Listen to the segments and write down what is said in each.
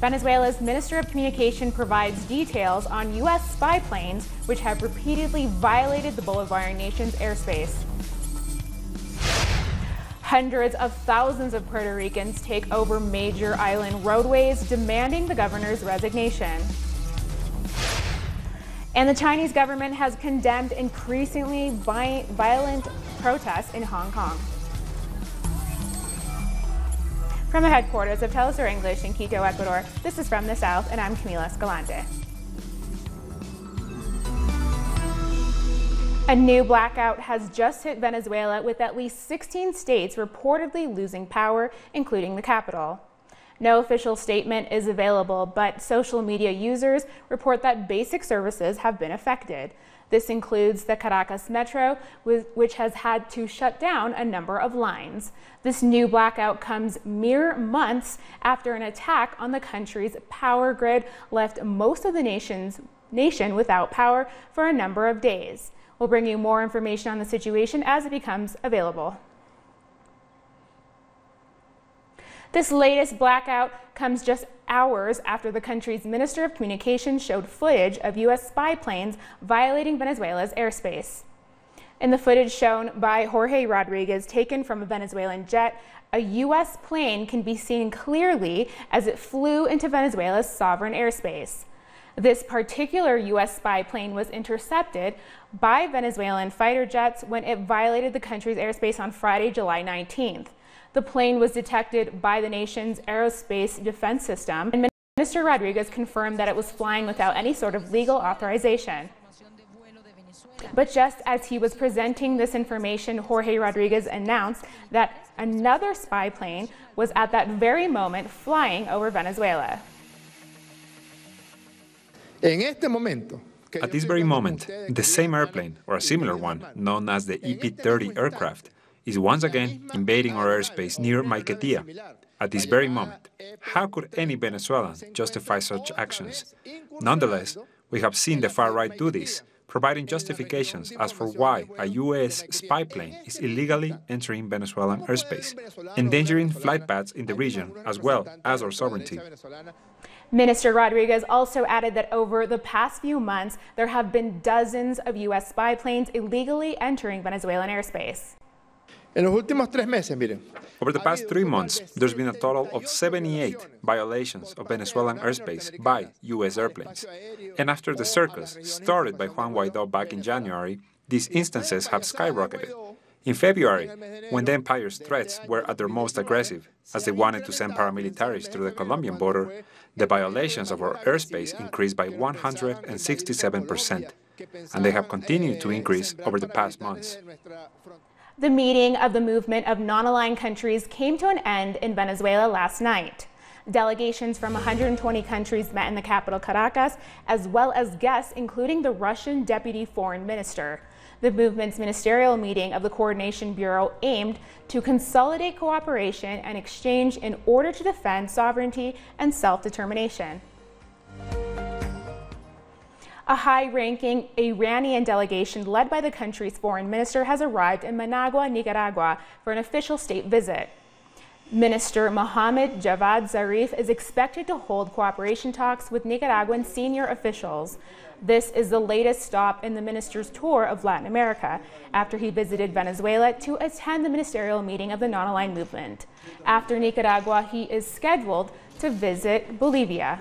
Venezuela's Minister of Communication provides details on US spy planes which have repeatedly violated the Bolivarian nation's airspace. Hundreds of thousands of Puerto Ricans take over major island roadways, demanding the governor's resignation. And the Chinese government has condemned increasingly violent protests in Hong Kong. From the headquarters of Telesur English in Quito, Ecuador, this is From the South, and I'm Camila Escalante. A new blackout has just hit Venezuela, with at least 16 states reportedly losing power, including the capital. No official statement is available, but social media users report that basic services have been affected. This includes the Caracas Metro, which has had to shut down a number of lines. This new blackout comes mere months after an attack on the country's power grid left most of the nation without power for a number of days. We'll bring you more information on the situation as it becomes available. This latest blackout comes just hours after the country's Minister of Communication showed footage of US spy planes violating Venezuela's airspace. In the footage shown by Jorge Rodriguez, taken from a Venezuelan jet, a US plane can be seen clearly as it flew into Venezuela's sovereign airspace. This particular US spy plane was intercepted by Venezuelan fighter jets when it violated the country's airspace on Friday, July 19th. The plane was detected by the nation's aerospace defense system, and Minister Rodriguez confirmed that it was flying without any sort of legal authorization. But just as he was presenting this information, Jorge Rodriguez announced that another spy plane was at that very moment flying over Venezuela. At this very moment, the same airplane, or a similar one, known as the EP-30 aircraft, is once again invading our airspace near Maiquetía. At this very moment, how could any Venezuelan justify such actions? Nonetheless, we have seen the far right do this, providing justifications as for why a US spy plane is illegally entering Venezuelan airspace, endangering flight paths in the region as well as our sovereignty. Minister Rodriguez also added that over the past few months, there have been dozens of US spy planes illegally entering Venezuelan airspace. Over the past 3 months, there's been a total of 78 violations of Venezuelan airspace by US airplanes. And after the circus started by Juan Guaidó back in January, these instances have skyrocketed. In February, when the empire's threats were at their most aggressive, as they wanted to send paramilitaries through the Colombian border, the violations of our airspace increased by 167%, and they have continued to increase over the past months. The meeting of the movement of non-aligned countries came to an end in Venezuela last night. Delegations from 120 countries met in the capital Caracas, as well as guests including the Russian Deputy Foreign Minister. The movement's ministerial meeting of the Coordination Bureau aimed to consolidate cooperation and exchange in order to defend sovereignty and self-determination. A high-ranking Iranian delegation led by the country's foreign minister has arrived in Managua, Nicaragua for an official state visit. Minister Mohammad Javad Zarif is expected to hold cooperation talks with Nicaraguan senior officials. This is the latest stop in the minister's tour of Latin America, after he visited Venezuela to attend the ministerial meeting of the non-aligned movement. After Nicaragua, he is scheduled to visit Bolivia.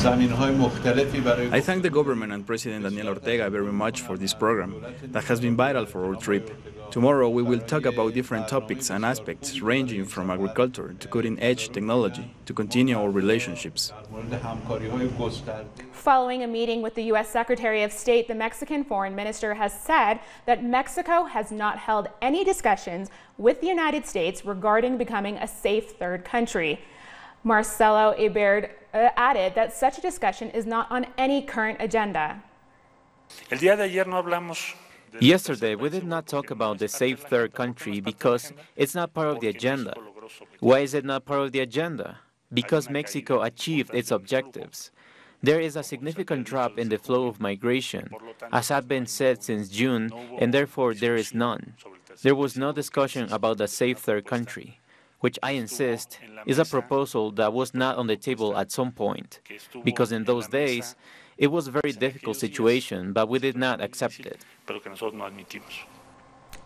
I thank the government and President Daniel Ortega very much for this program that has been vital for our trip. Tomorrow we will talk about different topics and aspects ranging from agriculture to cutting-edge technology to continue our relationships. Following a meeting with the U.S. Secretary of State, the Mexican Foreign Minister has said that Mexico has not held any discussions with the United States regarding becoming a safe third country. Marcelo Ebrard added that such a discussion is not on any current agenda. Yesterday, we did not talk about the safe third country because it's not part of the agenda. Why is it not part of the agenda? Because Mexico achieved its objectives. There is a significant drop in the flow of migration, as had been said since June, and therefore there is none. There was no discussion about the safe third country. which I insist is a proposal that was not on the table at some point, because in those days it was a very difficult situation, but we did not accept it.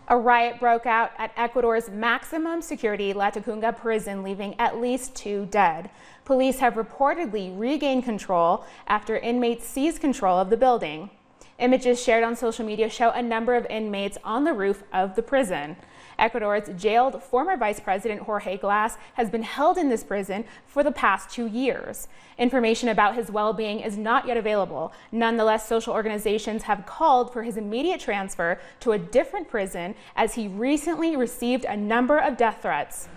A riot broke out at Ecuador's maximum security Latacunga prison, leaving at least 2 dead. Police have reportedly regained control after inmates seized control of the building. Images shared on social media show a number of inmates on the roof of the prison. Ecuador's jailed former Vice President Jorge Glass has been held in this prison for the past 2 years. Information about his well-being is not yet available. Nonetheless, social organizations have called for his immediate transfer to a different prison as he recently received a number of death threats.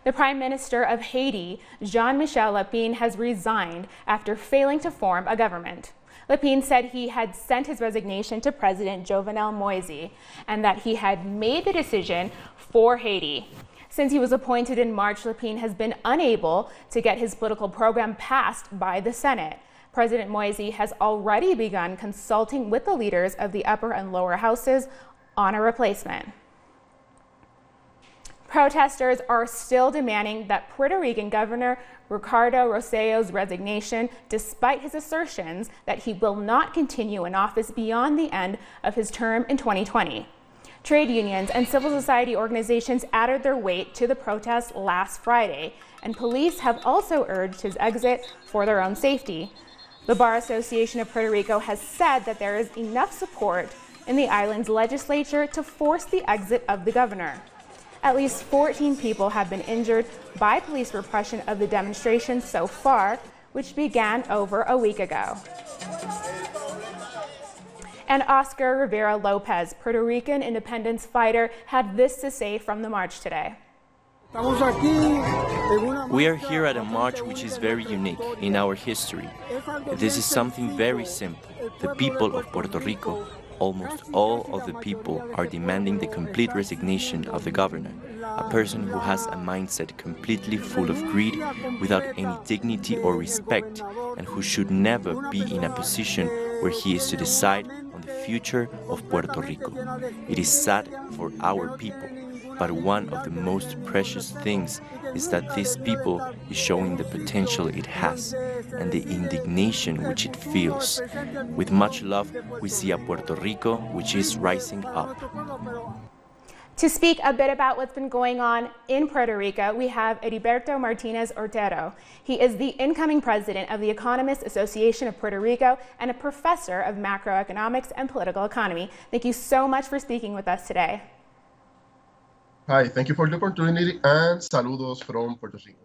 The Prime Minister of Haiti, Jean-Michel Lepine, has resigned after failing to form a government. Lepine said he had sent his resignation to President Jovenel Moïse and that he had made the decision for Haiti. Since he was appointed in March, Lepine has been unable to get his political program passed by the Senate. President Moïse has already begun consulting with the leaders of the upper and lower houses on a replacement. Protesters are still demanding that Puerto Rican Governor Ricardo Rossello's resignation, despite his assertions that he will not continue in office beyond the end of his term in 2020. Trade unions and civil society organizations added their weight to the protest last Friday, and police have also urged his exit for their own safety. The Bar Association of Puerto Rico has said that there is enough support in the island's legislature to force the exit of the governor. At least 14 people have been injured by police repression of the demonstration so far, which began over a week ago. And Oscar Rivera Lopez, Puerto Rican independence fighter, had this to say from the march today. We are here at a march which is very unique in our history. This is something very simple. The people of Puerto Rico, almost all of the people, are demanding the complete resignation of the governor, a person who has a mindset completely full of greed, without any dignity or respect, and who should never be in a position where he is to decide on the future of Puerto Rico. It is sad for our people, but one of the most precious things is that this people is showing the potential it has and the indignation which it feels. With much love, we see a Puerto Rico which is rising up. To speak a bit about what's been going on in Puerto Rico, we have Roberto Martinez Ortero. He is the incoming president of the Economists Association of Puerto Rico and a professor of macroeconomics and political economy. Thank you so much for speaking with us today. Hi, thank you for the opportunity, and saludos from Puerto Rico.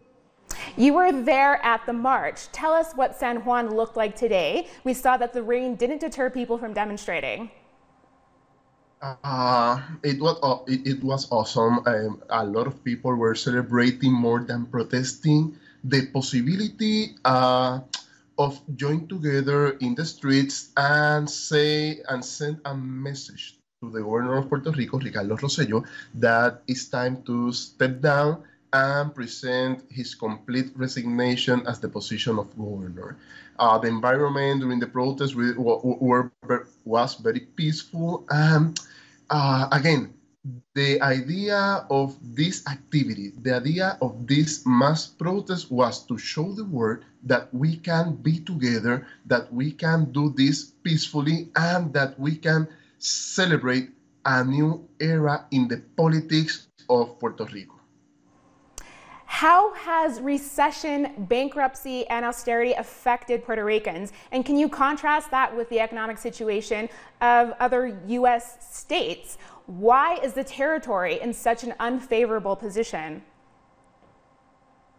You were there at the march. Tell us what San Juan looked like today. We saw that the rain didn't deter people from demonstrating. It was awesome. A lot of people were celebrating more than protesting. The possibility of joining together in the streets and send a message to the governor of Puerto Rico, Ricardo Rossello, that it's time to step down and present his complete resignation as the position of governor. The environment during the protests was very peaceful. Again, the idea of this activity, the idea of this mass protest was to show the world that we can be together, that we can do this peacefully, and that we can celebrate a new era in the politics of Puerto Rico. How has recession, bankruptcy, and austerity affected Puerto Ricans? And can you contrast that with the economic situation of other U.S. states? Why is the territory in such an unfavorable position?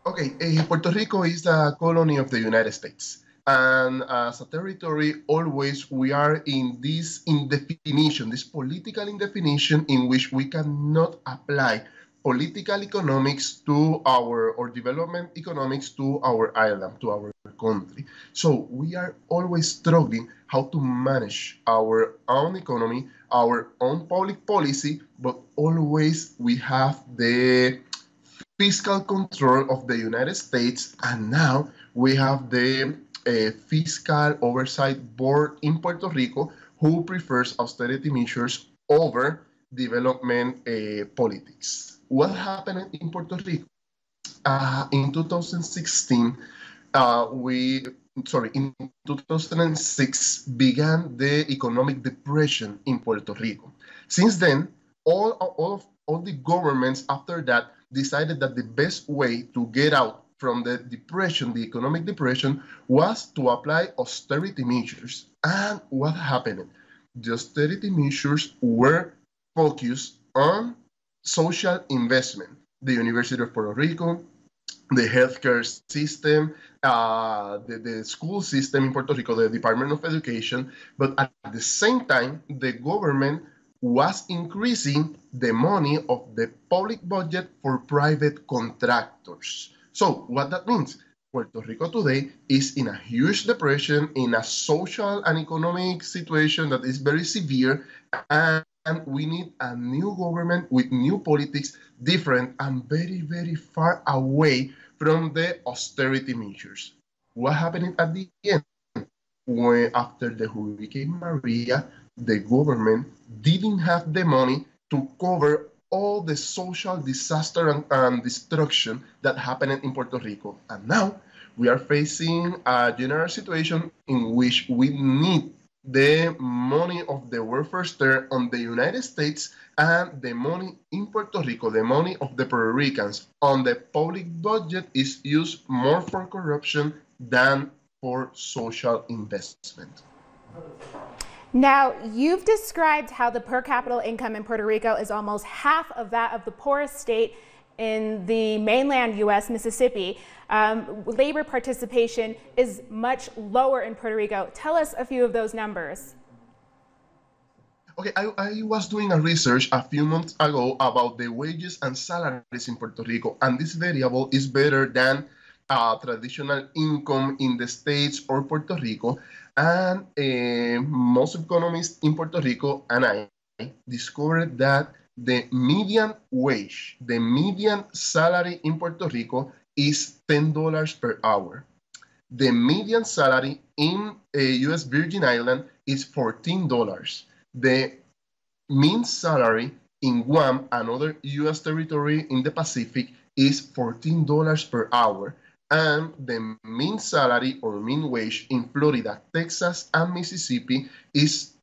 Okay, Puerto Rico is a colony of the United States. And as a territory, always we are in this indefinition, this political indefinition in which we cannot apply political economics to or development economics to our island, to our country. So we are always struggling how to manage our own economy, our own public policy, but always we have the fiscal control of the United States, and now we have the fiscal oversight board in Puerto Rico who prefers austerity measures over development politics. what happened in Puerto Rico? In 2016, in 2006 began the economic depression in Puerto Rico. Since then, all the governments after that decided that the best way to get out from the depression, the economic depression, was to apply austerity measures. And what happened? The austerity measures were focused on social investment. The University of Puerto Rico, the healthcare system, the school system in Puerto Rico, the Department of Education, but at the same time, the government was increasing the money of the public budget for private contractors. So what that means? Puerto Rico today is in a huge depression, in a social and economic situation that is very severe, and we need a new government with new politics, different and very, very far away from the austerity measures. What happened at the end? When after the Hurricane Maria, the government didn't have the money to cover all the social disaster and destruction that happened in Puerto Rico. And now we are facing a general situation in which we need the money of the welfare state on the United States and the money in Puerto Rico, the money of the Puerto Ricans on the public budget is used more for corruption than for social investment. Now, you've described how the per capita income in Puerto Rico is almost half of that of the poorest state in the mainland U.S., Mississippi. Labor participation is much lower in Puerto Rico. Tell us a few of those numbers. Okay, I was doing a research a few months ago about the wages and salaries in Puerto Rico, and this variable is better than traditional income in the States or Puerto Rico. And most economists in Puerto Rico and I discovered that the median wage, the median salary in Puerto Rico is $10 per hour. The median salary in US Virgin Island is $14. The mean salary in Guam, another US territory in the Pacific, is $14 per hour. And the mean salary or mean wage in Florida, Texas, and Mississippi is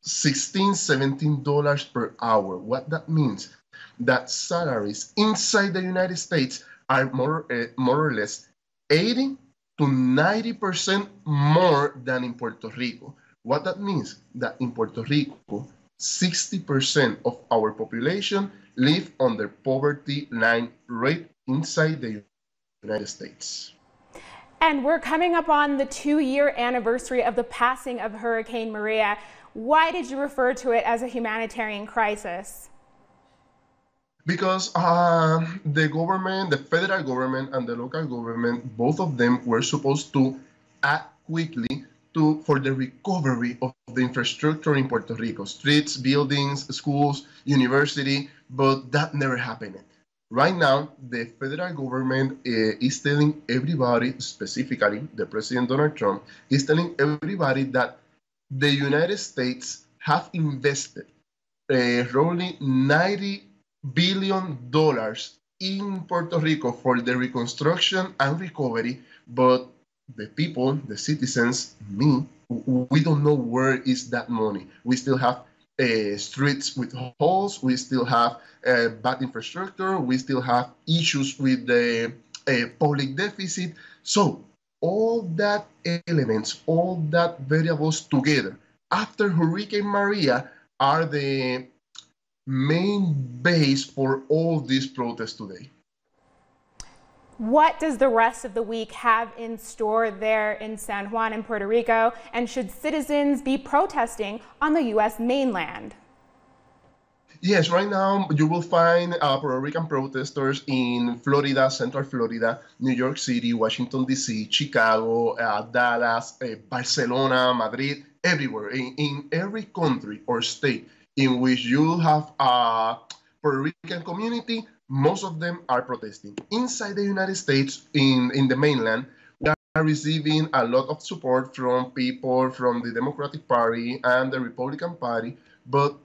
$16, $17 per hour. What that means? That salaries inside the United States are more or less 80 to 90% more than in Puerto Rico. What that means? That in Puerto Rico, 60% of our population live under poverty line right inside the United States. And we're coming up on the 2-year anniversary of the passing of Hurricane Maria. Why did you refer to it as a humanitarian crisis? Because the government, the federal government and the local government, both of them were supposed to act quickly for the recovery of the infrastructure in Puerto Rico, streets, buildings, schools, university, but that never happened. Right now, the federal government is telling everybody, specifically the President Donald Trump, is telling everybody that the United States have invested roughly $90 billion in Puerto Rico for the reconstruction and recovery, but the people, the citizens, we don't know where is that money. We still have streets with holes, we still have bad infrastructure, we still have issues with the public deficit. So all that elements, all that variables together after Hurricane Maria are the main base for all these protests today. What does the rest of the week have in store there in San Juan in Puerto Rico? And should citizens be protesting on the US mainland? Yes, right now you will find Puerto Rican protesters in Florida, Central Florida, New York City, Washington, D.C., Chicago, Dallas, Barcelona, Madrid, everywhere. In every country or state in which you have a Puerto Rican community, most of them are protesting. Inside the United States, in the mainland, we are receiving a lot of support from people from the Democratic Party and the Republican Party, but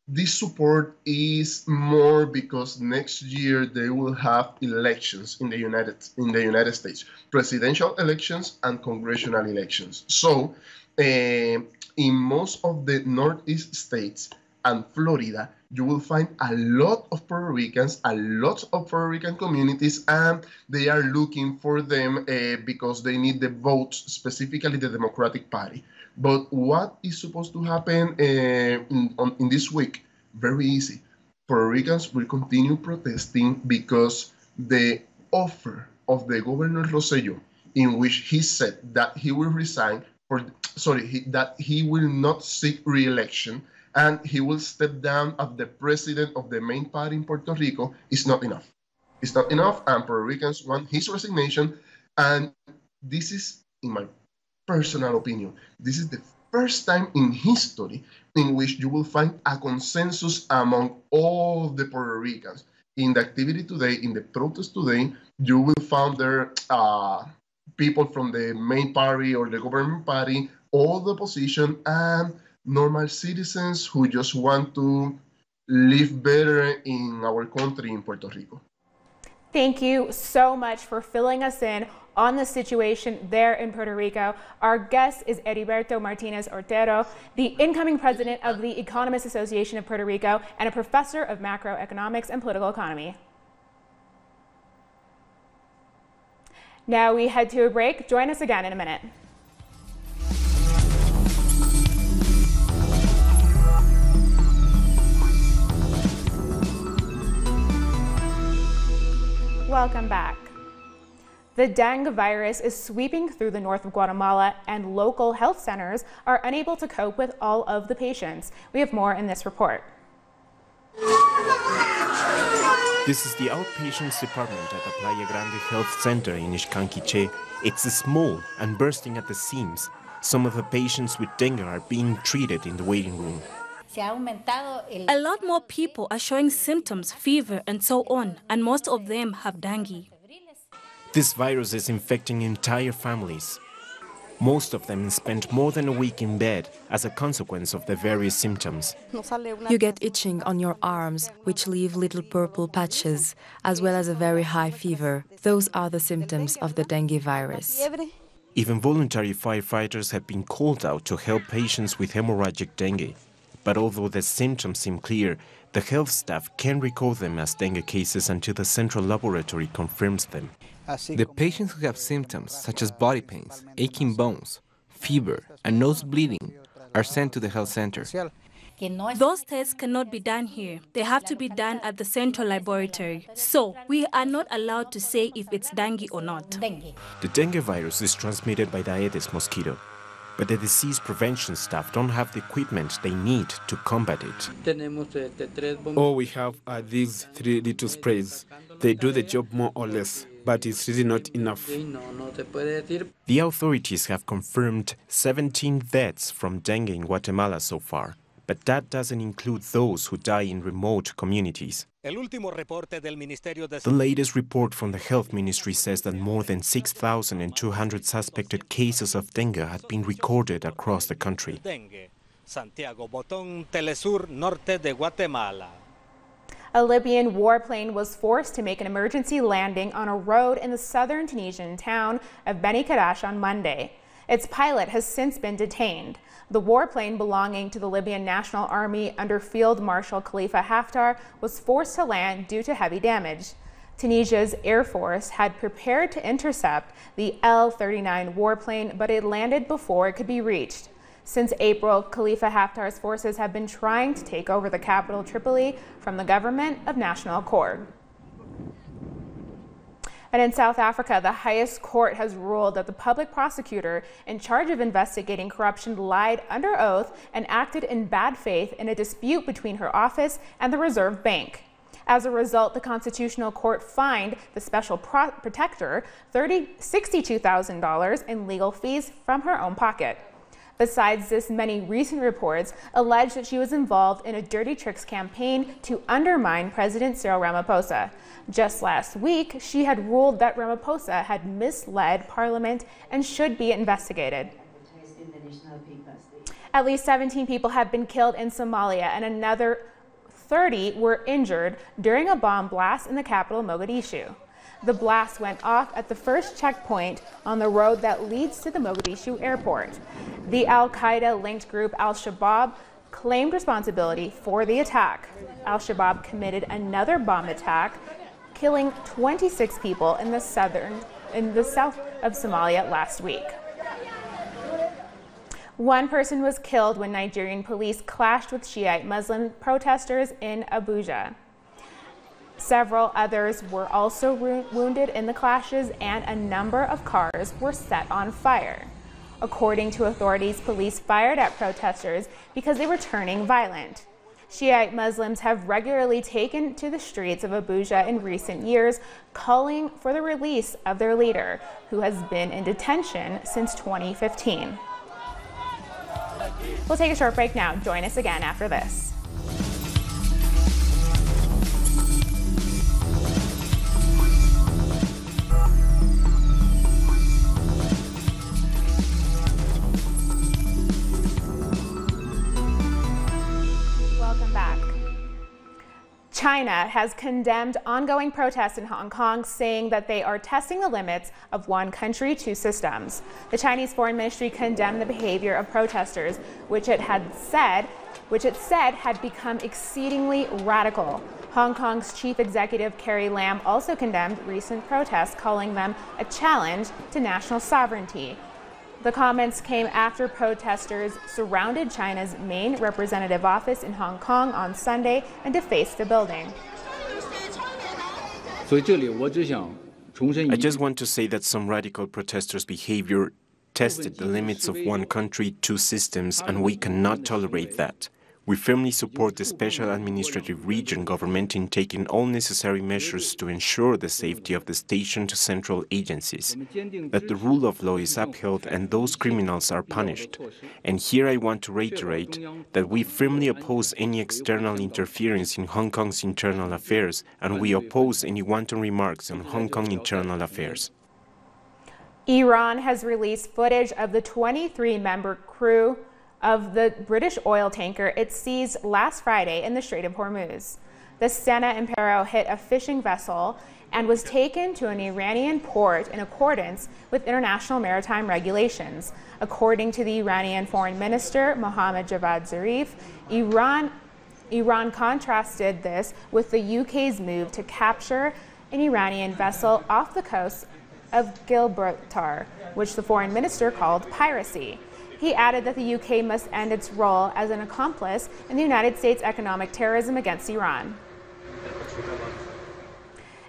this support is more because next year they will have elections in the United States, presidential elections and congressional elections. So in most of the Northeast states and Florida, you will find a lot of Puerto Ricans, a lot of Puerto Rican communities, and they are looking for them because they need the votes, specifically the Democratic Party. But what is supposed to happen in this week? Very easy. Puerto Ricans will continue protesting because the offer of the Governor Rossello, in which he said that he will resign that he will not seek re-election and he will step down as the president of the main party in Puerto Rico, is not enough. It's not enough, and Puerto Ricans want his resignation. And this is, in my personal opinion, this is the first time in history in which you will find a consensus among all the Puerto Ricans. In the activity today, in the protest today, you will find there people from the main party or the government party, all the opposition, and normal citizens who just want to live better in our country, in Puerto Rico. Thank you so much for filling us in on the situation there in Puerto Rico. Our guest is Roberto Martinez Ortero, the incoming president of the Economists Association of Puerto Rico and a professor of macroeconomics and political economy. Now we head to a break. Join us again in a minute. Welcome back. The dengue virus is sweeping through the north of Guatemala, and local health centers are unable to cope with all of the patients. We have more in this report. This is the outpatients department at the Playa Grande Health Center in Ixcanquiche. It's small and bursting at the seams. Some of the patients with dengue are being treated in the waiting room. A lot more people are showing symptoms, fever, and so on, and most of them have dengue. This virus is infecting entire families. Most of them spent more than a week in bed as a consequence of the various symptoms. You get itching on your arms, which leave little purple patches, as well as a very high fever. Those are the symptoms of the dengue virus. Even voluntary firefighters have been called out to help patients with hemorrhagic dengue. But although the symptoms seem clear, the health staff can't record them as dengue cases until the central laboratory confirms them. The patients who have symptoms such as body pains, aching bones, fever, and nose bleeding are sent to the health center. Those tests cannot be done here. They have to be done at the central laboratory. So we are not allowed to say if it's dengue or not. The dengue virus is transmitted by the Aedes mosquito, but the disease prevention staff don't have the equipment they need to combat it. All we have are these 3 little sprays. They do the job more or less, but it's really not enough. The authorities have confirmed 17 deaths from dengue in Guatemala so far, but that doesn't include those who die in remote communities. The latest report from the Health Ministry says that more than 6,200 suspected cases of dengue had been recorded across the country. A Libyan warplane was forced to make an emergency landing on a road in the southern Tunisian town of Beni Karash on Monday. Its pilot has since been detained. The warplane belonging to the Libyan National Army under Field Marshal Khalifa Haftar was forced to land due to heavy damage. Tunisia's Air Force had prepared to intercept the L-39 warplane, but it landed before it could be reached. Since April, Khalifa Haftar's forces have been trying to take over the capital, Tripoli, from the government of national accord. And in South Africa, the highest court has ruled that the public prosecutor in charge of investigating corruption lied under oath and acted in bad faith in a dispute between her office and the Reserve Bank. As a result, the Constitutional Court fined the special protector $62,000 in legal fees from her own pocket. Besides this, many recent reports allege that she was involved in a dirty tricks campaign to undermine President Cyril Ramaphosa. Just last week, she had ruled that Ramaphosa had misled Parliament and should be investigated. At least 17 people have been killed in Somalia, and another 30 were injured during a bomb blast in the capital, Mogadishu. The blast went off at the first checkpoint on the road that leads to the Mogadishu airport. The al-Qaeda-linked group Al-Shabaab claimed responsibility for the attack. Al-Shabaab committed another bomb attack, killing 26 people in the south of Somalia last week. One person was killed when Nigerian police clashed with Shiite Muslim protesters in Abuja. Several others were also wounded in the clashes, and a number of cars were set on fire. According to authorities, police fired at protesters because they were turning violent. Shiite Muslims have regularly taken to the streets of Abuja in recent years, calling for the release of their leader, who has been in detention since 2015. We'll take a short break now. Join us again after this. China has condemned ongoing protests in Hong Kong, saying that they are testing the limits of one country, two systems. The Chinese Foreign Ministry condemned the behavior of protesters, which it said had become exceedingly radical. Hong Kong's chief executive Carrie Lam also condemned recent protests, calling them a challenge to national sovereignty. The comments came after protesters surrounded China's main representative office in Hong Kong on Sunday and defaced the building. I just want to say that some radical protesters' behavior tested the limits of one country, two systems, and we cannot tolerate that. We firmly support the Special Administrative Region government in taking all necessary measures to ensure the safety of the station to central agencies, that the rule of law is upheld and those criminals are punished. And here I want to reiterate that we firmly oppose any external interference in Hong Kong's internal affairs, and we oppose any wanton remarks on Hong Kong internal affairs. Iran has released footage of the 23-member crew of the British oil tanker it seized last Friday in the Strait of Hormuz. The Stena Impero hit a fishing vessel and was taken to an Iranian port in accordance with international maritime regulations. According to the Iranian Foreign Minister, Mohammad Javad Zarif, Iran contrasted this with the UK's move to capture an Iranian vessel off the coast of Gibraltar, which the foreign minister called piracy. He added that the UK must end its role as an accomplice in the United States' economic terrorism against Iran.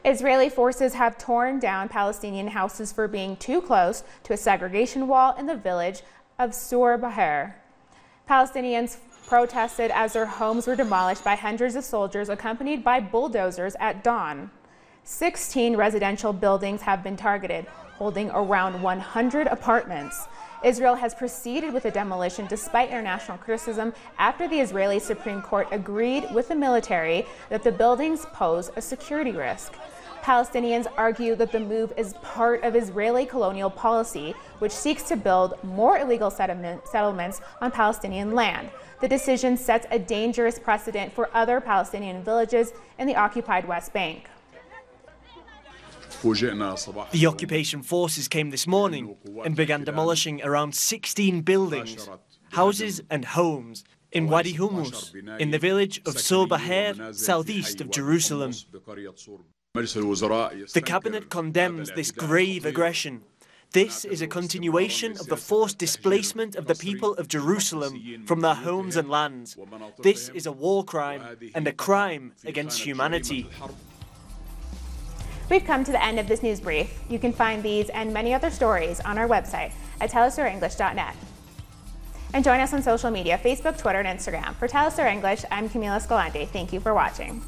Israeli forces have torn down Palestinian houses for being too close to a segregation wall in the village of Sur Baher. Palestinians protested as their homes were demolished by hundreds of soldiers accompanied by bulldozers at dawn. 16 residential buildings have been targeted, holding around 100 apartments. Israel has proceeded with the demolition despite international criticism after the Israeli Supreme Court agreed with the military that the buildings pose a security risk. Palestinians argue that the move is part of Israeli colonial policy, which seeks to build more illegal settlements on Palestinian land. The decision sets a dangerous precedent for other Palestinian villages in the occupied West Bank. The occupation forces came this morning and began demolishing around 16 buildings, houses and homes in Wadi Hummus, in the village of Sur Baher, southeast of Jerusalem. The cabinet condemns this grave aggression. This is a continuation of the forced displacement of the people of Jerusalem from their homes and lands. This is a war crime and a crime against humanity. We've come to the end of this news brief. You can find these and many other stories on our website at telestorenglish.net. And join us on social media, Facebook, Twitter, and Instagram. For Telestar English, I'm Camila Escalante. Thank you for watching.